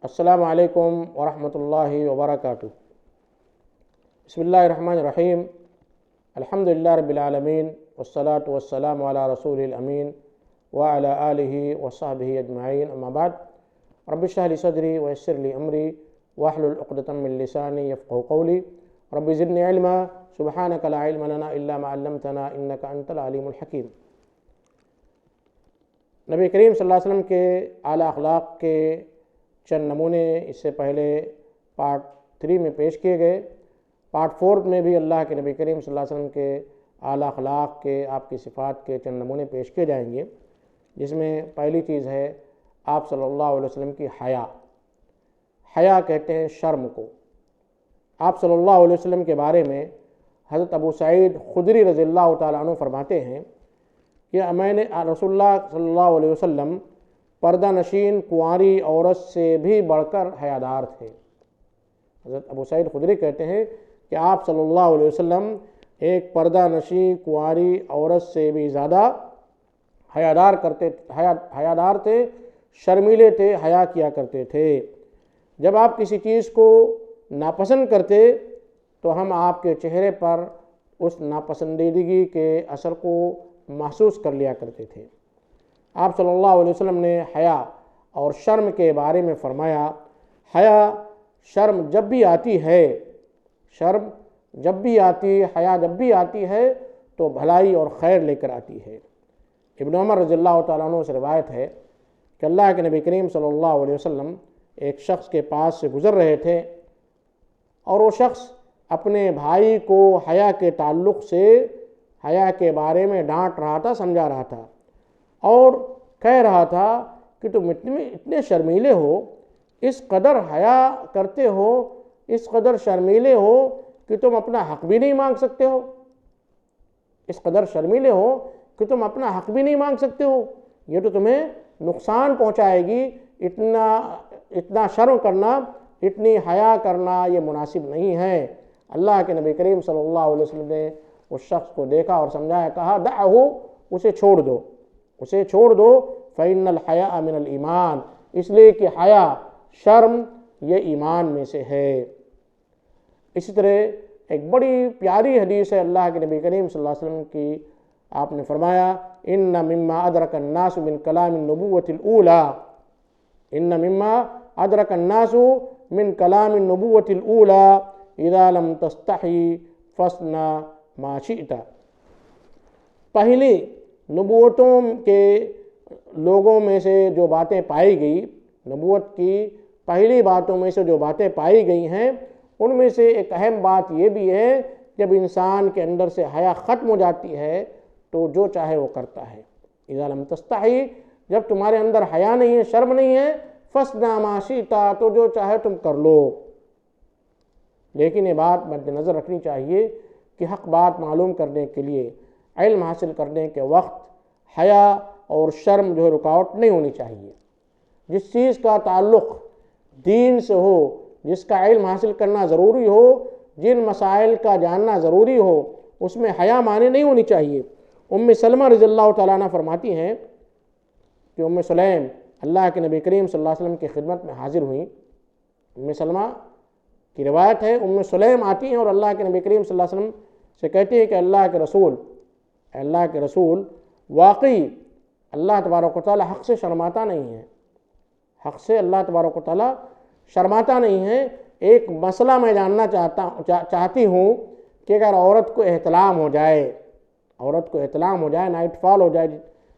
السلام علیکم ورحمۃ اللہ وبرکاتہ۔ بسم اللہ الرحمن الرحیم۔ الحمدللہ رب العالمین والصلاة والسلام علی رسول الامین وعلی آلہ وصحبہ اجمعین، اما بعد۔ رب اشرح لی صدری ویسر لی امری واحلل عقدۃ من لسانی یفقہوا قولی۔ رب زدنی علما سبحانک لا علم لنا الا ما علمتنا انک انت العلیم الحکیم۔ نبی کریم صلی اللہ علیہ وسلم کے اعلیٰ اخلاق کے چند نمونے اس سے پہلے پارٹ 3 میں پیش کیے گئے۔ پارٹ 4 میں بھی اللہ کے نبی کریم صلی اللہ علیہ وسلم کے اعلیٰ اخلاق کے، آپ کی صفات کے چند نمونے پیش کیے جائیں گے، جس میں پہلی چیز ہے آپ صلی اللہ علیہ وسلم کی حیا۔ حیا کہتے ہیں شرم کو۔ آپ صلی اللہ علیہ وسلم کے بارے میں حضرت ابو سعید خدری رضی اللہ تعالیٰ عنہ فرماتے ہیں کہ میں نے رسول اللہ صلی اللہ علیہ وسلم پردہ نشین کنواری عورت سے بھی بڑھ کر حیادار تھے۔ حضرت ابو سعید خدری کہتے ہیں کہ آپ صلی اللہ علیہ وسلم ایک پردہ نشین کنواری عورت سے بھی زیادہ حیادار تھے، شرمیلے تھے، حیا کیا کرتے تھے۔ جب آپ کسی چیز کو ناپسند کرتے تو ہم آپ کے چہرے پر اس ناپسندیدگی کے اثر کو محسوس کر لیا کرتے تھے۔ آپ صلی اللہ علیہ وسلم نے حیا اور شرم کے بارے میں فرمایا، شرم جب بھی آتی ہے، حیا جب بھی آتی ہے تو بھلائی اور خیر لے کر آتی ہے۔ ابن عمر رضی اللہ تعالیٰ عنہ سے روایت ہے کہ اللہ کے نبی کریم صلی اللہ علیہ وسلم ایک شخص کے پاس سے گزر رہے تھے اور وہ شخص اپنے بھائی کو حیا کے تعلق سے حیا کے بارے میں ڈانٹ رہا تھا، سمجھا رہا تھا اور کہہ رہا تھا کہ تم اتنے شرمیلے ہو، اس قدر حیا کرتے ہو، اس قدر شرمیلے ہو کہ تم اپنا حق بھی نہیں مانگ سکتے ہو، اس قدر شرمیلے ہو کہ تم اپنا حق بھی نہیں مانگ سکتے ہو، یہ تو تمہیں نقصان پہنچائے گی، اتنا شرم کرنا، اتنی حیا کرنا یہ مناسب نہیں ہے۔ اللہ کے نبی کریم صلی اللہ علیہ وسلم نے اس شخص کو دیکھا اور سمجھایا، کہا دعہ، اسے چھوڑ دو، فَإِنَّ الْحَيَاءَ مِنَ الْإِيمَانِ، اس لیے کہ حیا، شرم یہ ایمان میں سے ہے۔ اسی طرح ایک بڑی پیاری حدیث ہے اللہ کے نبی کریم صلی اللہ علیہ وسلم کی، آپ نے فرمایا إِنَّ مِمَّا أَدْرَكَ النَّاسُ مِنْ كَلَامِ النُّبُوَّةِ الْأُولَى إِذَا لَمْ تَسْتَحِي فَاصْنَعْ مَا شِئْتَ۔ پہلی نبوتوں کے لوگوں میں سے جو باتیں پائی گئی، نبوت کی پہلی باتوں میں سے جو باتیں پائی گئی ہیں، ان میں سے ایک اہم بات یہ بھی ہے، جب انسان کے اندر سے حیا ختم ہو جاتی ہے تو جو چاہے وہ کرتا ہے۔ اذا لم تستحی، جب تمہارے اندر حیا نہیں ہے، شرم نہیں ہے، فاصنع ما شئت، تو جو چاہے تم کر لو۔ لیکن یہ بات مد نظر رکھنی چاہیے کہ حق بات معلوم کرنے کے لیے، علم حاصل کرنے کے وقت حیا اور شرم جو ہے رکاوٹ نہیں ہونی چاہیے۔ جس چیز کا تعلق دین سے ہو، جس کا علم حاصل کرنا ضروری ہو، جن مسائل کا جاننا ضروری ہو، اس میں حیا مانے نہیں ہونی چاہیے۔ ام سلمہ رضی اللہ تعالیٰ عنہ فرماتی ہیں کہ ام سلیم اللہ کے نبی کریم صلی اللہ علیہ وسلم کی خدمت میں حاضر ہوئیں۔ ام سلمہ کی روایت ہے، ام سلیم آتی ہیں اور اللہ کے نبی کریم صلی اللہ علیہ وسلم سے کہتی ہیں کہ اللہ کے رسول واقعی اللہ تبارک و تعالی حق سے شرماتا نہیں ہے، حق سے اللہ تبارک و تعالی شرماتا نہیں ہے۔ ایک مسئلہ میں جاننا چاہتی ہوں کہ اگر عورت کو احتلام ہو جائے، نائٹ فال ہو جائے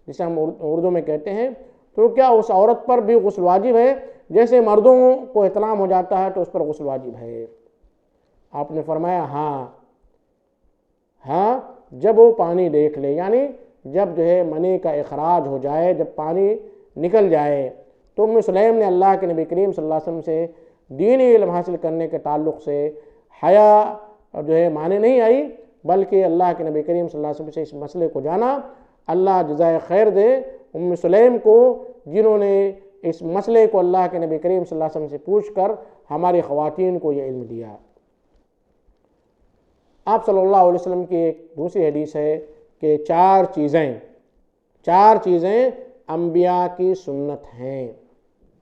جسے ہم اردو میں کہتے ہیں، تو کیا اس عورت پر بھی غسل واجب ہے؟ جیسے مردوں کو احتلام ہو جاتا ہے تو اس پر غسل واجب ہے۔ آپ نے فرمایا ہاں جب وہ پانی دیکھ لے، یعنی جب جو ہے منی کا اخراج ہو جائے، جب پانی نکل جائے۔ تو ام سلیم نے اللہ کے نبی کریم صلی اللہ علیہ وسلم سے دینی علم حاصل کرنے کے تعلق سے حیا جو ہے مانے نہیں آئی، بلکہ اللہ کے نبی کریم صلی اللہ علیہ وسلم سے اس مسئلے کو جانا۔ اللہ جزائے خیر دے ام سلیم کو، جنہوں نے اس مسئلے کو اللہ کے نبی کریم صلی اللہ علیہ وسلم سے پوچھ کر ہماری خواتین کو یہ علم دیا۔ آپ صلی اللہ علیہ وسلم کی ایک دوسری حدیث ہے کہ چار چیزیں انبیاء کی سنت ہیں،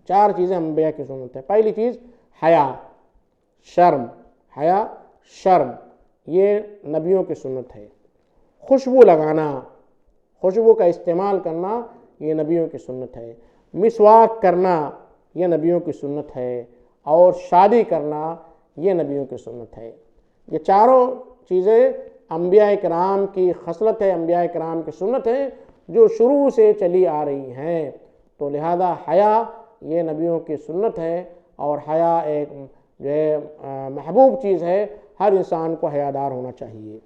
4 چیزیں انبیاء کی سنت ہے۔ پہلی چیز حیا، شرم، حیا شرم، یہ نبیوں کی سنت ہے۔ خوشبو لگانا، خوشبو کا استعمال کرنا، یہ نبیوں کی سنت ہے۔ مسواک کرنا، یہ نبیوں کی سنت ہے۔ اور شادی کرنا، یہ نبیوں کی سنت ہے۔ یہ چاروں چیزیں انبیاء کرام کی خصلت ہے، انبیاء کرام کی سنت ہے، جو شروع سے چلی آ رہی ہیں۔ تو لہذا حیا یہ نبیوں کی سنت ہے، اور حیا ایک جو ہے محبوب چیز ہے، ہر انسان کو حیادار ہونا چاہیے۔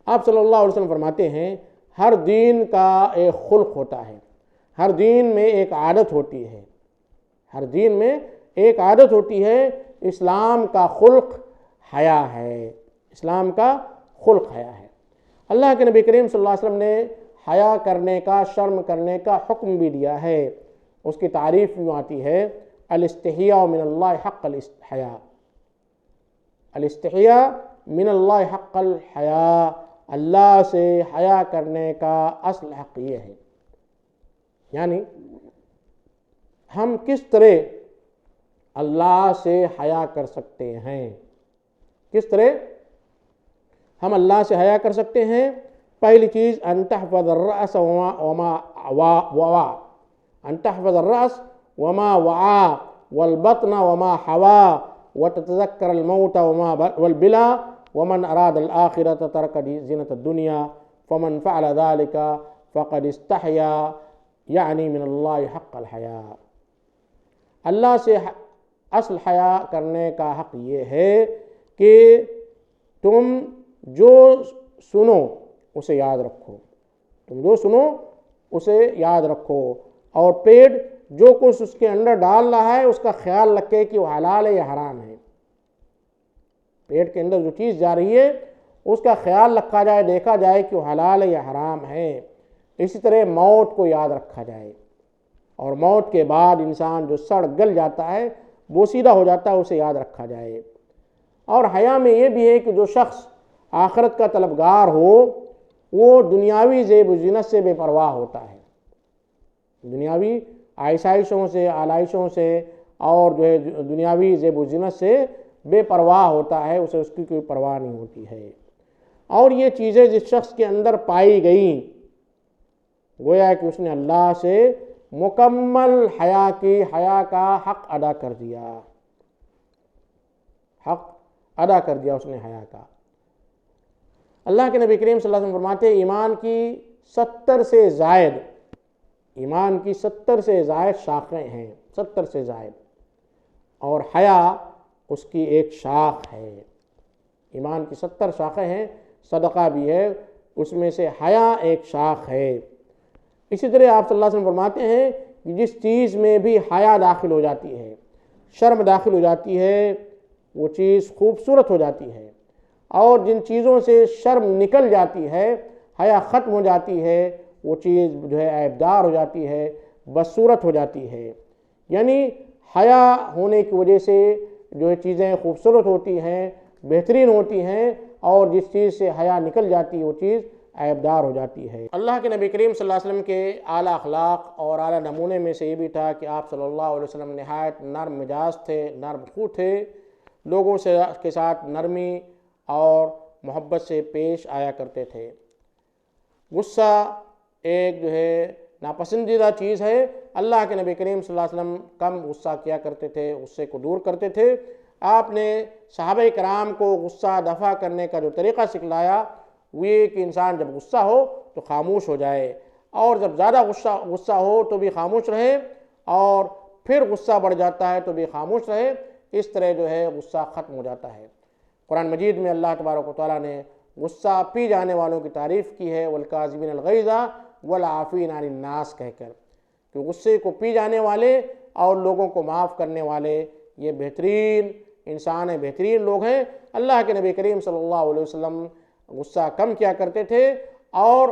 آپ صلی اللہ علیہ وسلم فرماتے ہیں ہر دین کا ایک خلق ہوتا ہے، ہر دین میں ایک عادت ہوتی ہے، ہر دین میں ایک عادت ہوتی ہے۔ اسلام کا خلق حیا ہے، اسلام کا خلق حیا ہے۔ اللہ کے نبی کریم صلی اللہ علیہ وسلم نے حیا کرنے کا، شرم کرنے کا حکم بھی دیا ہے۔ اس کی تعریف یوں آتی ہے، الاستحیاء من اللہ حق الحیا، الاستحیاء من اللہ حق الحیا، اللہ سے حیا کرنے کا اصل حق یہ ہے۔ یعنی ہم کس طرح اللہ سے حیا کر سکتے ہیں، کس طرح ہم اللہ سے حیا کر سکتے ہیں؟ پہلی چیز ان تحفظ الرأس وما وعا، ان تحفظ الرأس وما وعا والبطن وما حوا وتتذكر الموت والبلا ومن اراد الآخرة ترك زینة الدنیا فمن فعل ذلك فقد استحیا یعنی من اللہ حق الحیا۔ اللہ سے اصل حیا کرنے کا حق یہ ہے کہ تم جو سنو اسے یاد رکھو، تم جو سنو اسے یاد رکھو، اور پیٹ جو کچھ اس کے اندر ڈال رہا ہے اس کا خیال رکھے کہ وہ حلال ہے یا حرام ہے۔ پیٹ کے اندر جو چیز جا رہی ہے اس کا خیال رکھا جائے، دیکھا جائے کہ وہ حلال ہے یا حرام ہے۔ اسی طرح موت کو یاد رکھا جائے، اور موت کے بعد انسان جو سڑ گل جاتا ہے، بوسیدہ ہو جاتا ہے، اسے یاد رکھا جائے۔ اور حیا میں یہ بھی ہے کہ جو شخص آخرت کا طلبگار ہو وہ دنیاوی زیب و زینت سے بے پرواہ ہوتا ہے، دنیاوی آسائشوں سے، آلائشوں سے، اور جو ہے دنیاوی زیب و زینت سے بے پرواہ ہوتا ہے، اسے اس کی کوئی پرواہ نہیں ہوتی ہے۔ اور یہ چیزیں جس شخص کے اندر پائی گئیں، گویا کہ اس نے اللہ سے مکمل حیا کا حق ادا کر دیا، حق ادا کر دیا اس نے حیا کا۔ اللہ کے نبی کریم صلی اللہ علیہ وسلم فرماتے ہیں ایمان کی 70 سے زائد، ایمان کی 70 سے زائد شاخیں ہیں، 70 سے زائد، اور حیا اس کی ایک شاخ ہے۔ ایمان کی 70 شاخیں ہیں، صدقہ بھی ہے، اس میں سے حیا ایک شاخ ہے۔ اسی طرح آپ صلی اللہ علیہ وسلم فرماتے ہیں کہ جس چیز میں بھی حیا داخل ہو جاتی ہے، شرم داخل ہو جاتی ہے، وہ چیز خوبصورت ہو جاتی ہے، اور جن چیزوں سے شرم نکل جاتی ہے، حیا ختم ہو جاتی ہے، وہ چیز جو ہے عیبدار ہو جاتی ہے، بدصورت ہو جاتی ہے۔ یعنی حیا ہونے کی وجہ سے جو چیزیں خوبصورت ہوتی ہیں، بہترین ہوتی ہیں، اور جس چیز سے حیا نکل جاتی ہے وہ چیز عیبدار ہو جاتی ہے۔ اللہ کے نبی کریم صلی اللہ علیہ وسلم کے اعلیٰ اخلاق اور اعلیٰ نمونے میں سے یہ بھی تھا کہ آپ صلی اللہ علیہ وسلم نہایت نرم مزاج تھے، نرم خو تھے، لوگوں کے ساتھ نرمی اور محبت سے پیش آیا کرتے تھے۔ غصہ ایک جو ہے ناپسندیدہ چیز ہے، اللہ کے نبی کریم صلی اللہ علیہ وسلم کم غصہ کیا کرتے تھے، غصے کو دور کرتے تھے۔ آپ نے صحابہ کرام کو غصہ دفع کرنے کا جو طریقہ سکھلایا وہ یہ کہ انسان جب غصہ ہو تو خاموش ہو جائے، اور جب زیادہ غصہ ہو تو بھی خاموش رہے، اور پھر غصہ بڑھ جاتا ہے تو بھی خاموش رہے۔ اس طرح جو ہے غصہ ختم ہو جاتا ہے۔ قرآن مجید میں اللہ تبارک و تعالیٰ نے غصہ پی جانے والوں کی تعریف کی ہے، والکاظمین الغیظ والعافین عن الناس کہہ کر، کہ غصے کو پی جانے والے اور لوگوں کو معاف کرنے والے یہ بہترین انسان ہیں، بہترین لوگ ہیں۔ اللہ کے نبی کریم صلی اللہ علیہ وسلم غصہ کم کیا کرتے تھے، اور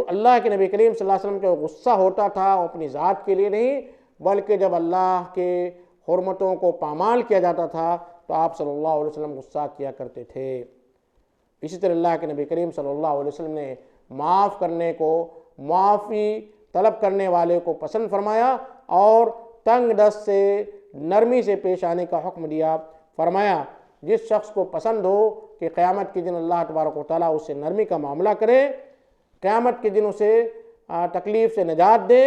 اللہ کے نبی کریم صلی اللہ علیہ وسلم کا غصہ ہوتا تھا وہ اپنی ذات کے لیے نہیں، بلکہ جب اللہ کے حرمتوں کو پامال کیا جاتا تھا تو آپ صلی اللہ علیہ وسلم غصہ کیا کرتے تھے۔ اسی طرح اللہ کے نبی کریم صلی اللہ علیہ وسلم نے معاف کرنے کو، معافی طلب کرنے والے کو پسند فرمایا، اور تنگ دست سے نرمی سے پیش آنے کا حکم دیا. فرمایا جس شخص کو پسند ہو کہ قیامت کے دن اللہ تبارک و تعالیٰ اس سے نرمی کا معاملہ کرے، قیامت کے دن اسے تکلیف سے نجات دے،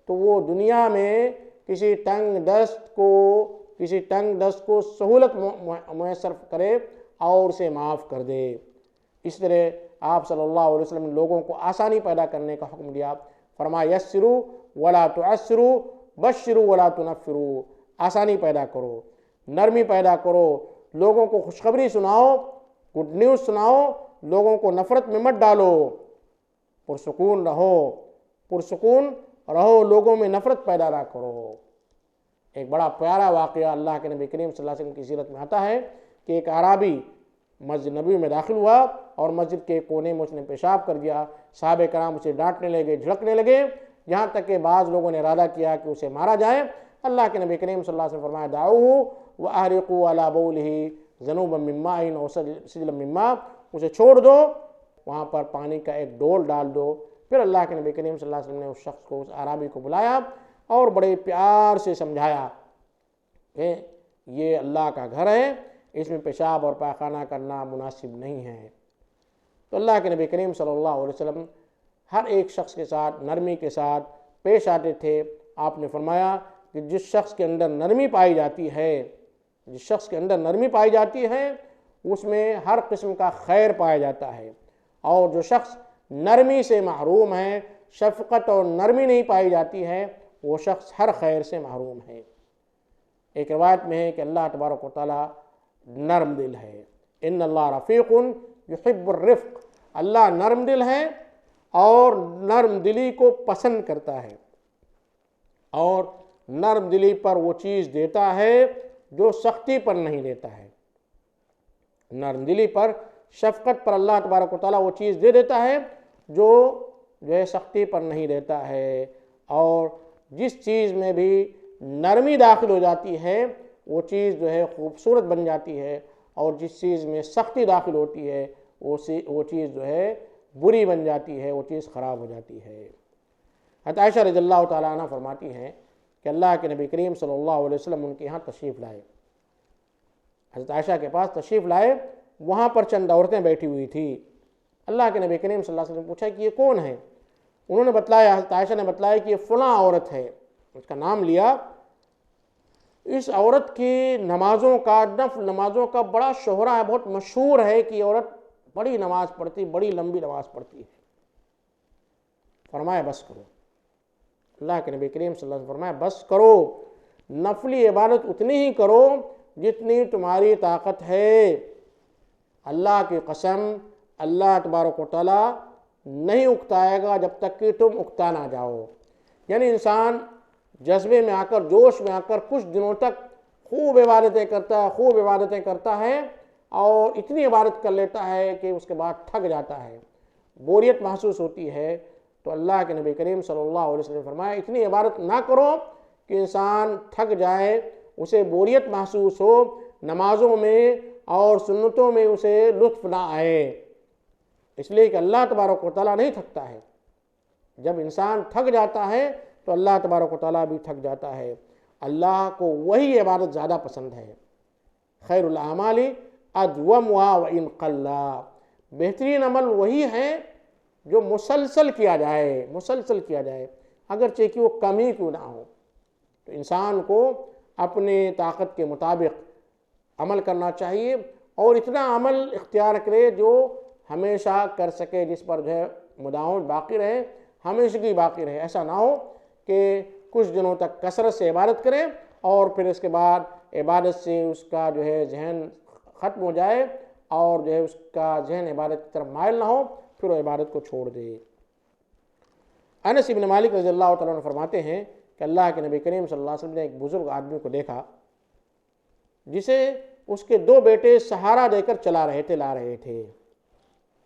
تو وہ دنیا میں کسی تنگ دست کو سہولت میسر کرے اور اسے معاف کر دے. اس طرح آپ صلی اللہ علیہ وسلم نے لوگوں کو آسانی پیدا کرنے کا حکم دیا. فرمایا یسروا ولا تعسروا بشروا ولا تنفروا. آسانی پیدا کرو، نرمی پیدا کرو، لوگوں کو خوشخبری سناؤ، گڈ نیوز سناؤ، لوگوں کو نفرت میں مت ڈالو، پرسکون رہو، لوگوں میں نفرت پیدا نہ کرو. ایک بڑا پیارا واقعہ اللہ کے نبی کریم صلی اللہ علیہ وسلم کی سیرت میں آتا ہے کہ ایک اعرابی مسجد نبوی میں داخل ہوا اور مسجد کے کونے میں اس نے پیشاب کر دیا. صحابہ کرام اسے ڈانٹنے لگے، جھڑکنے لگے، یہاں تک کہ بعض لوگوں نے ارادہ کیا کہ اسے مارا جائے. اللہ کے نبی کریم صلی اللہ علیہ وسلم فرمایا دعوہ واحرقوا علی بولہ ذنوبا من ماء او سجلا من ماء. اسے چھوڑ دو، وہاں پر پانی کا ایک ڈول ڈال دو. پھر اللہ کے نبی کریم صلی اللہ علیہ وسلم نے اس شخص کو، اس اعرابی کو بلایا اور بڑے پیار سے سمجھایا کہ یہ اللہ کا گھر ہے، اس میں پیشاب اور پاخانہ کرنا مناسب نہیں ہے. تو اللہ کے نبی کریم صلی اللہ علیہ وسلم ہر ایک شخص کے ساتھ نرمی کے ساتھ پیش آتے تھے. آپ نے فرمایا کہ جس شخص کے اندر نرمی پائی جاتی ہے اس میں ہر قسم کا خیر پایا جاتا ہے، اور جو شخص نرمی سے محروم ہے، شفقت اور نرمی نہیں پائی جاتی ہے، وہ شخص ہر خیر سے محروم ہے. ایک روایت میں ہے کہ اللہ تبارک و تعالیٰ نرم دل ہے. ان اللہ رفیق یحب الرفق. اللہ نرم دل ہے اور نرم دلی کو پسند کرتا ہے، اور نرم دلی پر وہ چیز دیتا ہے جو سختی پر نہیں دیتا ہے. نرم دلی پر، شفقت پر اللہ تبارک و تعالیٰ وہ چیز دے دیتا ہے جو ہے سختی پر نہیں دیتا ہے. اور جس چیز میں بھی نرمی داخل ہو جاتی ہے وہ چیز جو ہے خوبصورت بن جاتی ہے، اور جس چیز میں سختی داخل ہوتی ہے وہ چیز جو ہے بری بن جاتی ہے، وہ چیز خراب ہو جاتی ہے. حضرت عائشہ رضی اللہ تعالیٰ عنہ فرماتی ہیں کہ اللہ کے نبی کریم صلی اللہ علیہ وسلم ان کے یہاں تشریف لائے. حضرت عائشہ کے پاس تشریف لائے، وہاں پر چند عورتیں بیٹھی ہوئی تھی. اللہ کے نبی کریم صلی اللہ علیہ وسلم نے پوچھا کہ یہ کون ہے؟ انہوں نے بتلایا، حضرت عائشہ نے بتلایا کہ یہ فلاں عورت ہے. اس کا نام لیا. اس عورت کی نمازوں کا، نفل نمازوں کا بڑا شہرہ ہے، بہت مشہور ہے کہ یہ عورت بڑی نماز پڑھتی، بڑی لمبی نماز پڑھتی ہے. فرمایا بس کرو. اللہ کے نبی کریم صلی اللہ علیہ وسلم فرمایا بس کرو، نفلی عبادت اتنی ہی کرو جتنی تمہاری طاقت ہے. اللہ کی قسم، اللہ تبارک و تعالیٰ نہیں اکتائے گا جب تک کہ تم اکتا نہ جاؤ. یعنی انسان جذبے میں آ کر، جوش میں آ کر کچھ دنوں تک خوب عبادتیں کرتا ہے اور اتنی عبادت کر لیتا ہے کہ اس کے بعد تھک جاتا ہے، بوریت محسوس ہوتی ہے. تو اللہ کے نبی کریم صلی اللہ علیہ وسلم نے فرمایا اتنی عبادت نہ کرو کہ انسان تھک جائے، اسے بوریت محسوس ہو، نمازوں میں اور سنتوں میں اسے لطف نہ آئے. اس لیے کہ اللہ تبارک و تعالیٰ نہیں تھکتا ہے. جب انسان تھک جاتا ہے تو اللہ تبارک و تعالیٰ بھی تھک جاتا ہے. اللہ کو وہی عبادت زیادہ پسند ہے. خیر الاعمال ادومها وان قل. بہترین عمل وہی ہے جو مسلسل کیا جائے اگرچہ کہ وہ کم ہی کیوں نہ ہو. تو انسان کو اپنے طاقت کے مطابق عمل کرنا چاہیے، اور اتنا عمل اختیار کرے جو ہمیشہ کر سکے، جس پر جو ہے مداوم باقی رہے، ہمیشہ کی باقی رہے. ایسا نہ ہو کہ کچھ دنوں تک کثرت سے عبادت کرے اور پھر اس کے بعد عبادت سے اس کا جو ہے ذہن ختم ہو جائے اور جو ہے اس کا ذہن عبادت کی طرف مائل نہ ہو، پھر وہ عبادت کو چھوڑ دے. انس بن مالک رضی اللہ تعالیٰ عنہ فرماتے ہیں کہ اللہ کے نبی کریم صلی اللہ علیہ وسلم نے ایک بزرگ آدمی کو دیکھا جسے اس کے 2 بیٹے سہارا دے کر لا رہے تھے.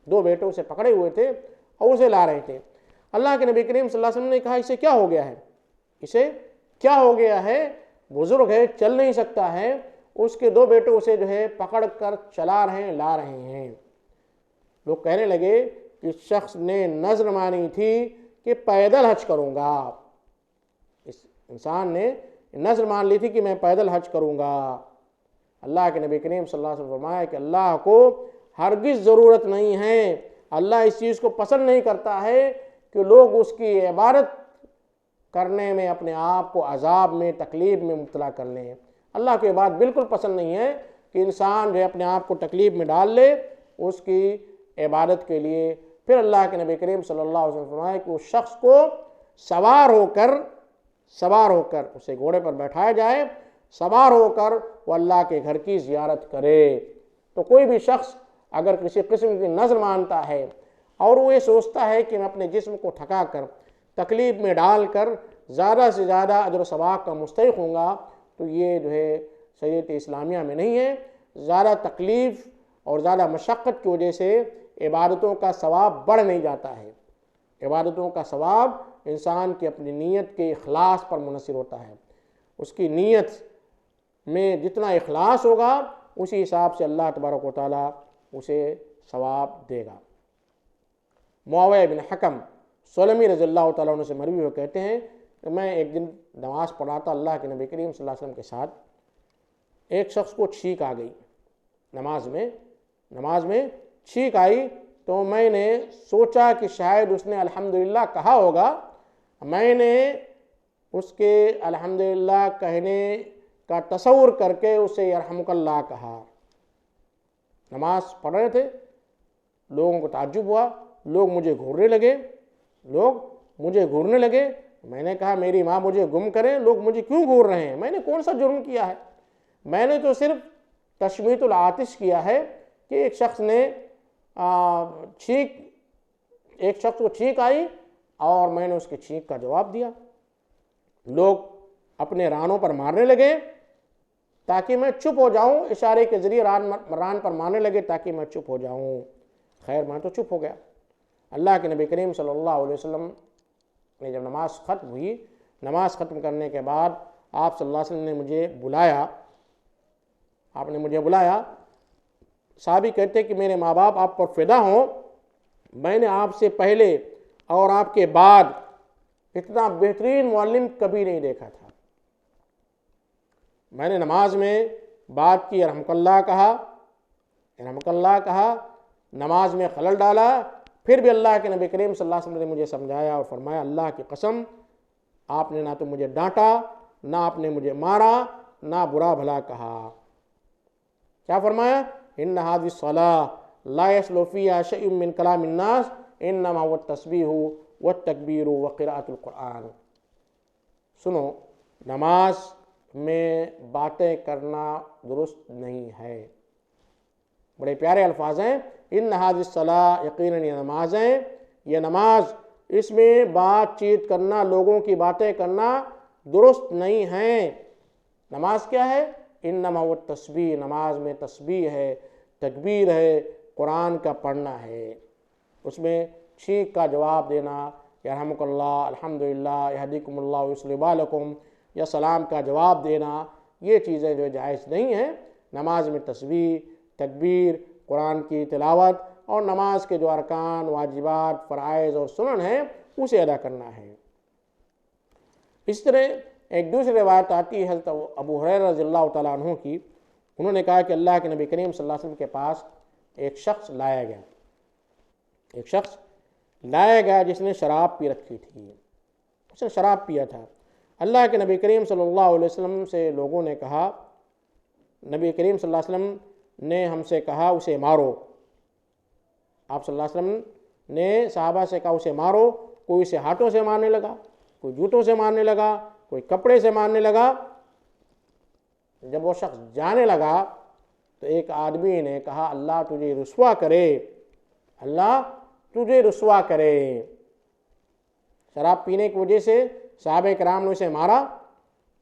2 بیٹے اسے پکڑے ہوئے تھے اور اسے لا رہے تھے. اللہ کے نبی کریم صلی اللہ علیہ وسلم نے کہا اسے کیا ہو گیا ہے؟ بزرگ ہے، چل نہیں سکتا ہے. اس کے 2 بیٹے اسے جو ہے پکڑ کر لا رہے ہیں. لوگ کہنے لگے کہ اس شخص نے نذر مانی تھی کہ پیدل حج کروں گا. اس انسان نے نظر مان لی تھی کہ میں پیدل حج کروں گا۔ اللہ کے نبی کریم صلی اللہ علیہ وسلم فرمایا کہ اللہ کو ہرگز ضرورت نہیں ہے، اللہ اس چیز کو پسند نہیں کرتا ہے کہ لوگ اس کی عبادت کرنے میں اپنے آپ کو عذاب میں، تکلیف میں مبتلا کر لیں۔ اللہ کو یہ بات بالکل پسند نہیں ہے کہ انسان جو ہے اپنے آپ کو تکلیف میں ڈال لے اس کی عبادت کے لیے۔ پھر اللہ کے نبی کریم صلی اللہ علیہ وسلم فرمایا کہ اس شخص کو سوار ہو کر اسے گھوڑے پر بیٹھایا جائے، سوار ہو کر وہ اللہ کے گھر کی زیارت کرے۔ تو کوئی بھی شخص اگر کسی قسم کی نظر مانتا ہے اور وہ یہ سوچتا ہے کہ میں اپنے جسم کو تھکا کر، تکلیف میں ڈال کر زیادہ سے زیادہ اجر و ثواب کا مستحق ہوں گا، تو یہ جو ہے شریعت اسلامیہ میں نہیں ہے۔ زیادہ تکلیف اور زیادہ مشقت کی وجہ سے عبادتوں کا ثواب بڑھ نہیں جاتا ہے۔ عبادتوں کا ثواب انسان کی اپنی نیت کے اخلاص پر منحصر ہوتا ہے۔ اس کی نیت میں جتنا اخلاص ہوگا اسی حساب سے اللہ تبارک و تعالیٰ اسے ثواب دے گا۔ معاویہ بن حکم سلمی رضی اللہ تعالیٰ عنہ سے مروی ہوئے کہتے ہیں کہ میں ایک دن نماز پڑھا تھا اللہ کے نبی کریم صلی اللہ علیہ وسلم کے ساتھ، ایک شخص کو چھینک آ گئی نماز میں چھینک آئی، تو میں نے سوچا کہ شاید اس نے الحمدللہ کہا ہوگا، میں نے اس کے الحمدللہ کہنے کا تصور کر کے اسے یرحمک اللہ کہا۔ نماز پڑھ رہے تھے، لوگوں کو تعجب ہوا، لوگ مجھے گھورنے لگے۔ میں نے کہا میری ماں مجھے گم کرے، لوگ مجھے کیوں گھور رہے ہیں؟ میں نے کون سا جرم کیا ہے؟ میں نے تو صرف تشمیت العاطش کیا ہے کہ ایک شخص کو چھینک آئی اور میں نے اس کی چھینک کا جواب دیا۔ لوگ اپنے رانوں پر مارنے لگے تاکہ میں چپ ہو جاؤں، اشارے کے ذریعے ران پر مارنے لگے تاکہ میں چپ ہو جاؤں۔ خیر میں تو چپ ہو گیا۔ اللہ کے نبی کریم صلی اللہ علیہ وسلم نے جب نماز ختم ہوئی، نماز ختم کرنے کے بعد آپ صلی اللہ علیہ وسلم نے مجھے بلایا۔ صحابی کہتے ہیں کہ میرے ماں باپ آپ پر فدا ہوں، میں نے آپ سے پہلے اور آپ کے بعد اتنا بہترین معلم کبھی نہیں دیکھا تھا۔ میں نے نماز میں بات کی، رحمک اللہ کہا، نماز میں خلل ڈالا، پھر بھی اللہ کے نبی کریم صلی اللہ علیہ وسلم نے مجھے سمجھایا اور فرمایا اللہ کی قسم آپ نے نہ تو مجھے ڈانٹا، نہ آپ نے مجھے مارا، نہ برا بھلا کہا۔ کیا فرمایا؟ ان هذه الصلاة لا يصلح فيها شيء من كلام الناس انما هو التسبيح والتکبیر وقراءۃ القرآن۔ سنو، نماز میں باتیں کرنا درست نہیں ہے۔ بڑے پیارے الفاظ ہیں، ان هذه الصلاة، یقیناً یہ نماز ہے، یہ نماز، اس میں بات چیت کرنا، لوگوں کی باتیں کرنا درست نہیں ہے۔ نماز کیا ہے؟ انما وہ تسبیح، نماز میں تسبیح ہے، تکبیر ہے، قرآن کا پڑھنا ہے، اس میں چھینک کا جواب دینا، یرحمک اللہ، الحمدللہ، یہدیکم اللہ ویصلح بالکم، یا سلام کا جواب دینا، یہ چیزیں جو جائز نہیں ہیں۔ نماز میں تسبیح، تکبیر، قرآن کی تلاوت اور نماز کے جو ارکان، واجبات، فرائض اور سنن ہیں اسے ادا کرنا ہے۔ اس طرح ایک دوسری روایت آتی ہے حضرت ابو ہریرہ رضی اللہ تعالیٰ عنہ کی، انہوں نے کہا کہ اللہ کے نبی کریم صلی اللہ علیہ وسلم کے پاس ایک شخص لایا گیا جس نے شراب پی رکھی تھی، اس نے شراب پیا تھا۔ اللہ کے نبی کریم صلی اللہ علیہ وسلم سے لوگوں نے کہا، نبی کریم صلی اللہ علیہ وسلم نے ہم سے کہا اسے مارو۔ آپ صلی اللہ علیہ وسلم نے صحابہ سے کہا اسے مارو، کوئی اسے ہاتھوں سے مارنے لگا، کوئی جوتوں سے مارنے لگا، کوئی کپڑے سے مارنے لگا۔ جب وہ شخص جانے لگا تو ایک آدمی نے کہا اللہ تجھے رسوا کرے، اللہ تجھے رسوا کرے۔ شراب پینے کی وجہ سے صحابہ کرام نے اسے مارا۔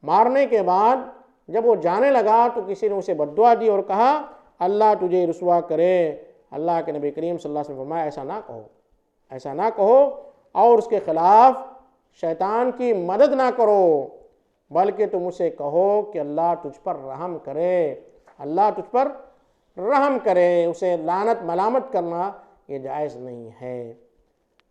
مارنے کے بعد جب وہ جانے لگا تو کسی نے اسے بد دعا دی اور کہا اللہ تجھے رسوا کرے۔ اللہ کے نبی کریم صلی اللہ علیہ وسلم فرمایا ایسا نہ کہو اور اس کے خلاف شیطان کی مدد نہ کرو، بلکہ تم اسے کہو کہ اللہ تجھ پر رحم کرے، اللہ تجھ پر رحم کرے۔ اسے لعنت ملامت کرنا یہ جائز نہیں ہے۔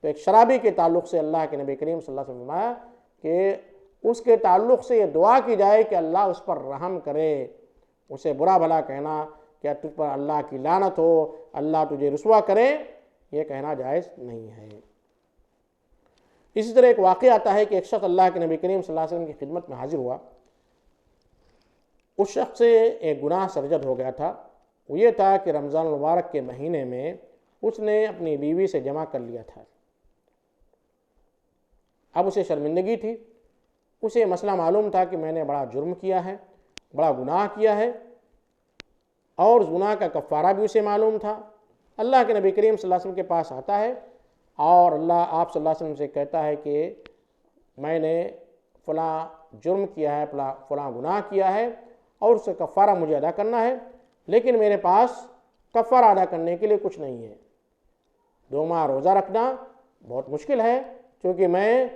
تو ایک شرابی کے تعلق سے اللہ کے نبی کریم صلی اللہ علیہ وسلم فرمایا کہ اس کے تعلق سے یہ دعا کی جائے کہ اللہ اس پر رحم کرے، اسے برا بھلا کہنا کہ تجھ پر اللہ کی لعنت ہو، اللہ تجھے رسوا کرے، یہ کہنا جائز نہیں ہے۔ اسی طرح ایک واقعہ آتا ہے کہ ایک شخص اللہ کے نبی کریم صلی اللہ علیہ وسلم کی خدمت میں حاضر ہوا۔ اس شخص سے ایک گناہ سرزد ہو گیا تھا، وہ یہ تھا کہ رمضان المبارک کے مہینے میں اس نے اپنی بیوی سے جمع کر لیا تھا۔ اب اسے شرمندگی تھی، اسے مسئلہ معلوم تھا کہ میں نے بڑا جرم کیا ہے، بڑا گناہ کیا ہے، اور اس گناہ کا کفارہ بھی اسے معلوم تھا۔ اللہ کے نبی کریم صلی اللہ علیہ وسلم کے پاس آتا ہے اور آپ صلی اللہ علیہ وسلم سے کہتا ہے کہ میں نے فلاں جرم کیا ہے، فلاں گناہ کیا ہے، اور اس کا کفارہ مجھے ادا کرنا ہے، لیکن میرے پاس کفارہ ادا کرنے کے لیے کچھ نہیں ہے۔ 2 ماہ روزہ رکھنا بہت مشکل ہے، کیونکہ میں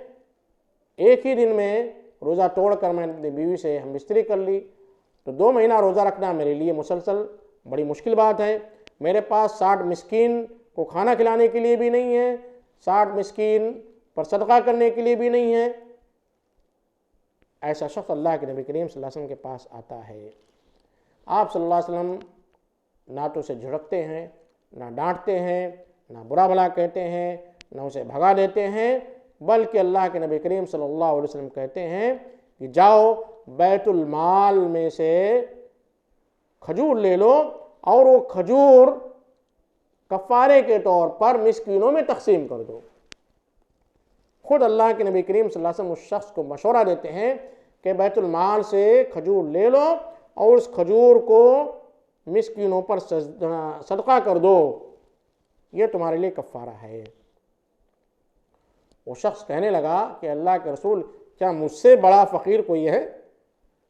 ایک ہی دن میں روزہ توڑ کر میں نے اپنی بیوی سے ہم بستری کر لی، تو 2 مہینہ روزہ رکھنا میرے لیے مسلسل بڑی مشکل بات ہے۔ میرے پاس 60 مسکین کو کھانا کھلانے کے لیے بھی نہیں ہے، 60 مسکین پر صدقہ کرنے کے لیے بھی نہیں ہے۔ ایسا شخص اللہ کے نبی کریم صلی اللہ علیہ وسلم کے پاس آتا ہے۔ آپ صلی اللہ علیہ وسلم نہ تو اسے جھڑکتے ہیں، نہ ڈانٹتے ہیں، نہ برا بھلا کہتے ہیں، نہ اسے بھگا دیتے ہیں، بلکہ اللہ کے نبی کریم صلی اللہ علیہ وسلم کہتے ہیں کہ جاؤ بیت المال میں سے کھجور لے لو اور وہ کھجور کفارے کے طور پر مسکینوں میں تقسیم کر دو۔ خود اللہ کے نبی کریم صلی اللہ علیہ وسلم اس شخص کو مشورہ دیتے ہیں کہ بیت المال سے کھجور لے لو اور اس کھجور کو مسکینوں پر صدقہ کر دو، یہ تمہارے لیے کفارہ ہے۔ وہ شخص کہنے لگا کہ اللہ کے رسول، کیا مجھ سے بڑا فقیر کوئی ہے؟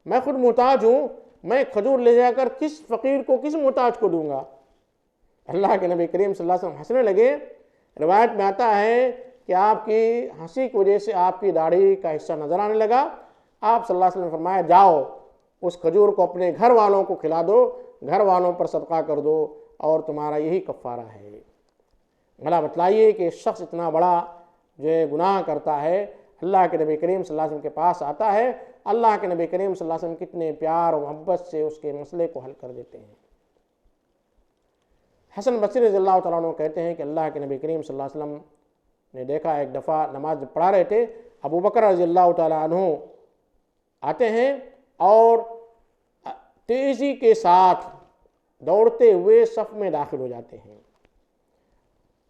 میں خود محتاج ہوں، میں کھجور لے جا کر کس فقیر کو، کس محتاج کو دوں گا؟ اللہ کے نبی کریم صلی اللہ علیہ وسلم ہنسنے لگے۔ روایت میں آتا ہے کہ آپ کی ہنسی کی وجہ سے آپ کی داڑھی کا حصہ نظر آنے لگا۔ آپ صلی اللہ علیہ وسلم نے فرمایا جاؤ اس کھجور کو اپنے گھر والوں کو کھلا دو، گھر والوں پر صدقہ کر دو، اور تمہارا یہی کفارہ ہے۔ بھلا بتلائیے کہ شخص اتنا بڑا جو گناہ کرتا ہے، اللہ کے نبی کریم صلی اللہ علیہ وسلم کے پاس آتا ہے، اللہ کے نبی کریم صلی اللہ علیہ وسلم کتنے پیار و محبت سے اس کے مسئلے کو حل کر دیتے ہیں۔ حسن بصری رضی اللہ تعالیٰ عنہ کہتے ہیں کہ اللہ کے نبی کریم صلی اللہ علیہ وسلم نے دیکھا ایک دفعہ نماز پڑھا رہے تھے، ابو بکر رضی اللہ تعالیٰ عنہ آتے ہیں اور تیزی کے ساتھ دوڑتے ہوئے صف میں داخل ہو جاتے ہیں،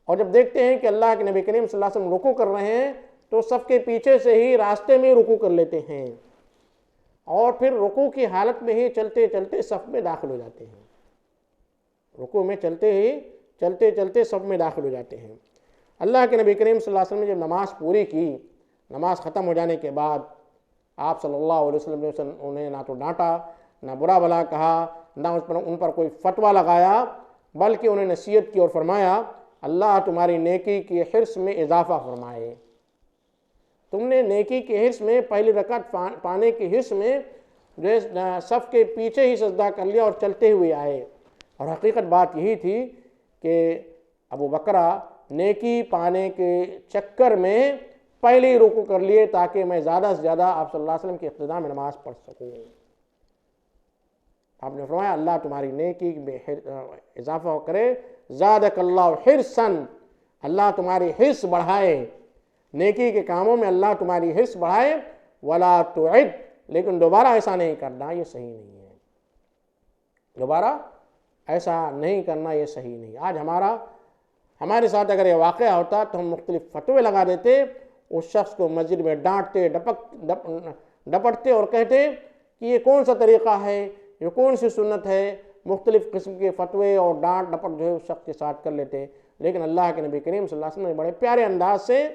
اور جب دیکھتے ہیں کہ اللہ کے نبی کریم صلی اللہ علیہ وسلم رکوع کر رہے ہیں تو صف کے پیچھے سے ہی راستے میں رکوع کر لیتے ہیں، اور پھر رکوع کی حالت میں ہی چلتے چلتے صف میں داخل ہو جاتے ہیں، رکوع میں چلتے صف میں داخل ہو جاتے ہیں۔ اللہ کے نبی کریم صلی اللہ علیہ وسلم نے جب نماز پوری کی، نماز ختم ہو جانے کے بعد آپ صلی اللہ علیہ وسلم نے انہیں نہ تو ڈانٹا، نہ برا بھلا کہا، نہ ان پر کوئی فتویٰ لگایا، بلکہ انہیں نصیحت کی اور فرمایا اللہ تمہاری نیکی کی حرص میں اضافہ فرمائے۔ تم نے نیکی کی حرص میں، پہلی رکعت پانے کی حرص میں جو صف کے پیچھے ہی سجدہ کر لیا اور چلتے ہوئے آئے، اور حقیقت بات یہی تھی کہ ابو بکرہ نیکی پانے کے چکر میں پہلے ہی رکوع کر لیے تاکہ میں زیادہ سے زیادہ آپ صلی اللہ علیہ وسلم کی اقتداء میں نماز پڑھ سکوں۔ آپ نے فرمایا اللہ تمہاری نیکی میں اضافہ کرے، زادک اللہ حرصاً، اللہ تمہاری حرص بڑھائے، نیکی کے کاموں میں اللہ تمہاری حرص بڑھائے، ولا تعد، لیکن دوبارہ ایسا نہیں کرنا، یہ صحیح نہیں ہے، دوبارہ ایسا نہیں کرنا یہ صحیح نہیں۔ آج ہمارے ساتھ اگر یہ واقعہ ہوتا تو ہم مختلف فتوے لگا دیتے، اس شخص کو مسجد میں ڈانٹتے ڈپٹتے اور کہتے کہ یہ کون سا طریقہ ہے، یہ کون سی سنت ہے، مختلف قسم کے فتوے اور ڈانٹ ڈپٹ جو ہے اس شخص کے ساتھ کر لیتے۔ لیکن اللہ کے نبی کریم صلی اللہ علیہ وسلم نے بڑے پیارے انداز سے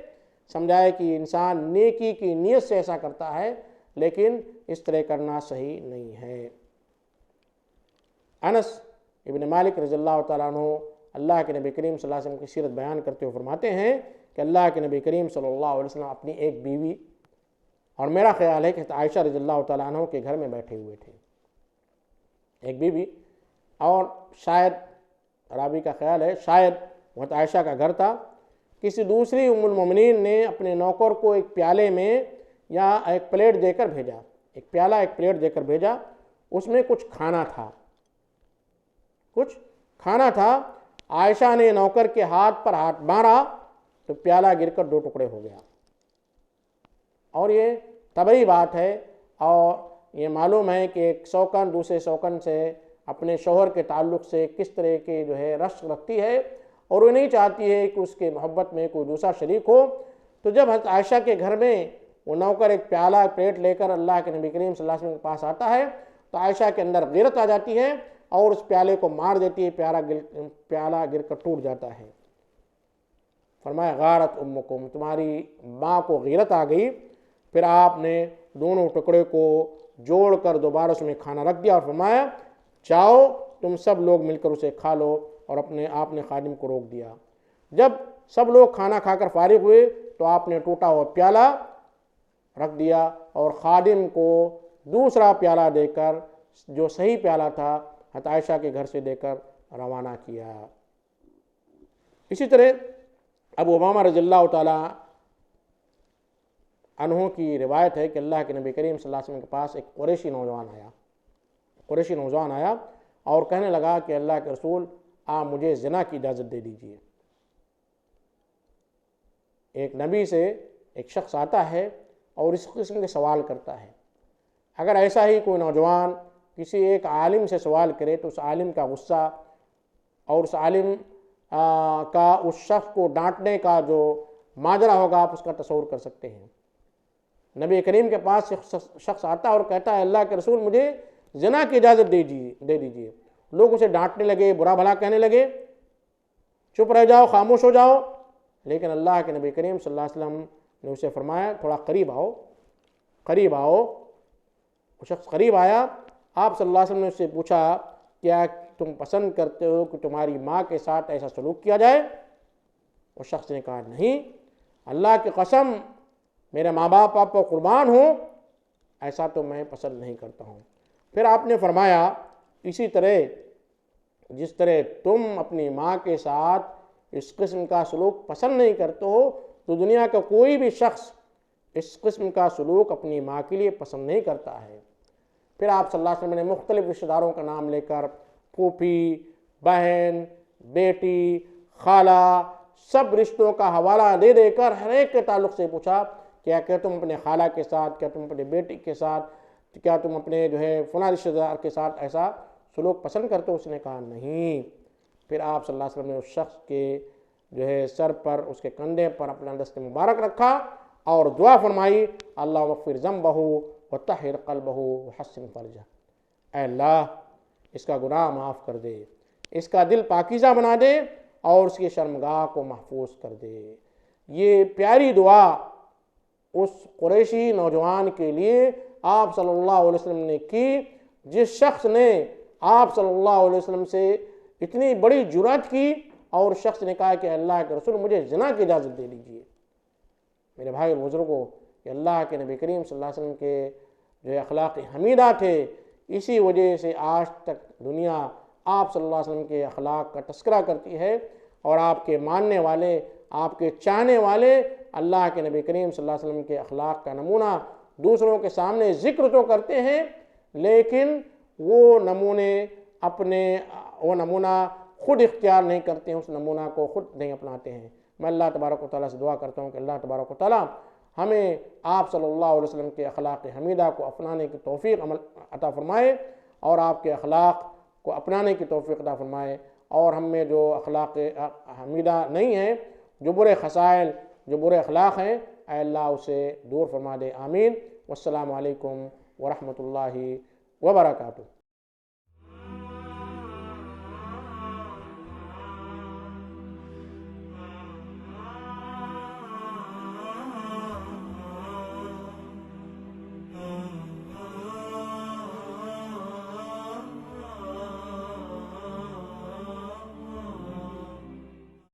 سمجھایا کہ انسان نیکی کی نیت سے ایسا کرتا ہے، لیکن اس طرح کرنا صحیح نہیں ہے۔ انس ابن مالک رضی اللہ تعالیٰ عنہ اللہ کے نبی کریم صلی اللہ علیہ وسلم کی سیرت بیان کرتے ہوئے فرماتے ہیں کہ اللہ کے نبی کریم صلی اللہ علیہ وسلم اپنی ایک بیوی، اور میرا خیال ہے کہ عائشہ رضی اللہ تعالیٰ عنہ کے گھر میں بیٹھے ہوئے تھے، ایک بیوی، اور شاید راوی کا خیال ہے شاید وہ عائشہ کا گھر تھا، کسی دوسری ام المومنین نے اپنے نوکر کو ایک پیالے میں یا ایک پلیٹ دے کر بھیجا، ایک پیالہ ایک پلیٹ دے کر بھیجا، اس میں کچھ کھانا تھا، عائشہ نے نوکر کے ہاتھ پر ہاتھ مارا تو پیالہ گر کر 2 ٹکڑے ہو گیا۔ اور یہ طبعی بات ہے، اور یہ معلوم ہے کہ ایک شوکن دوسرے شوکن سے اپنے شوہر کے تعلق سے کس طرح کے رشک رکھتی ہے، اور وہ نہیں چاہتی ہے کہ اس کے محبت میں کوئی دوسرا شریک ہو۔ تو جب حضرت عائشہ کے گھر میں وہ نوکر ایک پیالہ پلیٹ لے کر اللہ کے نبی کریم صلی اللہ علیہ وسلم کے پاس آتا ہے تو عائشہ کے اندر غیرت آ جاتی ہے اور اس پیالے کو مار دیتی ہے، پیالہ گر کر ٹوٹ جاتا ہے۔ فرمایا غارت امکم، تمہاری ماں کو غیرت آ گئی۔ پھر آپ نے دونوں ٹکڑے کو جوڑ کر دوبارہ اس میں کھانا رکھ دیا اور فرمایا جاؤ تم سب لوگ مل کر اسے کھا لو، اور آپ نے خادم کو روک دیا۔ جب سب لوگ کھانا کھا کر فارغ ہوئے تو آپ نے ٹوٹا ہوا پیالہ رکھ دیا اور خادم کو دوسرا پیالہ دے کر، جو صحیح پیالہ تھا، حضرت عائشہ کے گھر سے دے کر روانہ کیا۔ اسی طرح ابو امامہ رضی اللہ تعالی عنہ کی روایت ہے کہ اللہ کے نبی کریم صلی اللہ علیہ وسلم کے پاس ایک قریشی نوجوان آیا اور کہنے لگا کہ اللہ کے رسول آپ مجھے زنا کی اجازت دے دیجئے۔ ایک نبی سے ایک شخص آتا ہے اور اس قسم کے سوال کرتا ہے۔ اگر ایسا ہی کوئی نوجوان کسی ایک عالم سے سوال کرے تو اس عالم کا غصہ اور اس عالم کا اس شخص کو ڈانٹنے کا جو ماجرا ہوگا آپ اس کا تصور کر سکتے ہیں۔ نبی کریم کے پاس شخص آتا ہے اور کہتا ہے اللہ کے رسول مجھے زنا کی اجازت دے دیجئے۔ لوگ اسے ڈانٹنے لگے، برا بھلا کہنے لگے، چپ رہ جاؤ، خاموش ہو جاؤ، لیکن اللہ کے نبی کریم صلی اللہ علیہ وسلم نے اسے فرمایا تھوڑا قریب آؤ۔ وہ شخص قریب آیا، آپ صلی اللہ علیہ وسلم نے اس سے پوچھا کیا تم پسند کرتے ہو کہ تمہاری ماں کے ساتھ ایسا سلوک کیا جائے؟ اس شخص نے کہا نہیں، اللہ کی قسم میرے ماں باپ آپ کو قربان ہوں، ایسا تو میں پسند نہیں کرتا ہوں۔ پھر آپ نے فرمایا اسی طرح جس طرح تم اپنی ماں کے ساتھ اس قسم کا سلوک پسند نہیں کرتے ہو تو دنیا کا کوئی بھی شخص اس قسم کا سلوک اپنی ماں کے لیے پسند نہیں کرتا ہے۔ پھر آپ صلی اللہ علیہ وسلم نے مختلف رشتہ داروں کا نام لے کر پھوپھی، بہن، بیٹی، خالہ، سب رشتوں کا حوالہ دے دے کر ہر ایک کے تعلق سے پوچھا کیا تم اپنے خالہ کے ساتھ، کیا تم اپنے بیٹی کے ساتھ، کیا تم اپنے فلاں رشتہ دار کے ساتھ ایسا سلوک پسند کرتے ہو؟ اس نے کہا نہیں۔ پھر آپ صلی اللہ علیہ وسلم نے اس شخص کے سر پر، اس کے کندھے پر اپنا دست مبارک رکھا اور دعا فرمائی اللہم اغفر ذنبہ وطہر قلبہ وحسن فرجہ، اے اللہ اس کا گناہ معاف کر دے، اس کا دل پاکیزہ بنا دے اور اس کی شرمگاہ کو محفوظ کر دے۔ یہ پیاری دعا اس قریشی نوجوان کے لیے آپ صلی اللہ علیہ وسلم نے کی، جس شخص نے آپ صلی اللہ علیہ وسلم سے اتنی بڑی جرأت کی اور شخص نے کہا کہ اللہ کے رسول مجھے زنا کی اجازت دے دیجئے۔ میرے بھائی اور بزرگوں، کہ اللہ کے نبی کریم صلی اللہ علیہ وسلم کے اخلاق حمیدہ تھے، اسی وجہ سے آج تک دنیا آپ صلی اللہ علیہ وسلم کے اخلاق کا تذکرہ کرتی ہے، اور آپ کے ماننے والے، آپ کے چاہنے والے اللہ کے نبی کریم صلی اللہ علیہ وسلم کے اخلاق کا نمونہ دوسروں کے سامنے ذکر تو کرتے ہیں، لیکن وہ نمونہ خود اختیار نہیں کرتے ہیں، اس نمونہ کو خود نہیں اپناتے ہیں۔ میں اللہ تبارک و تعالیٰ سے دعا کرتا ہوں کہ اللہ تبارک و تعالیٰ ہمیں آپ صلی اللہ علیہ وسلم کے اخلاق حمیدہ کو اپنانے کی توفیق عطا فرمائے، اور آپ کے اخلاق کو اپنانے کی توفیق عطا فرمائے، اور ہم میں جو اخلاق حمیدہ نہیں ہیں، جو برے خصائل، جو برے اخلاق ہیں، اے اللہ اسے دور فرما دے، آمین۔ والسلام علیکم ورحمۃ اللہ وبرکاتہ۔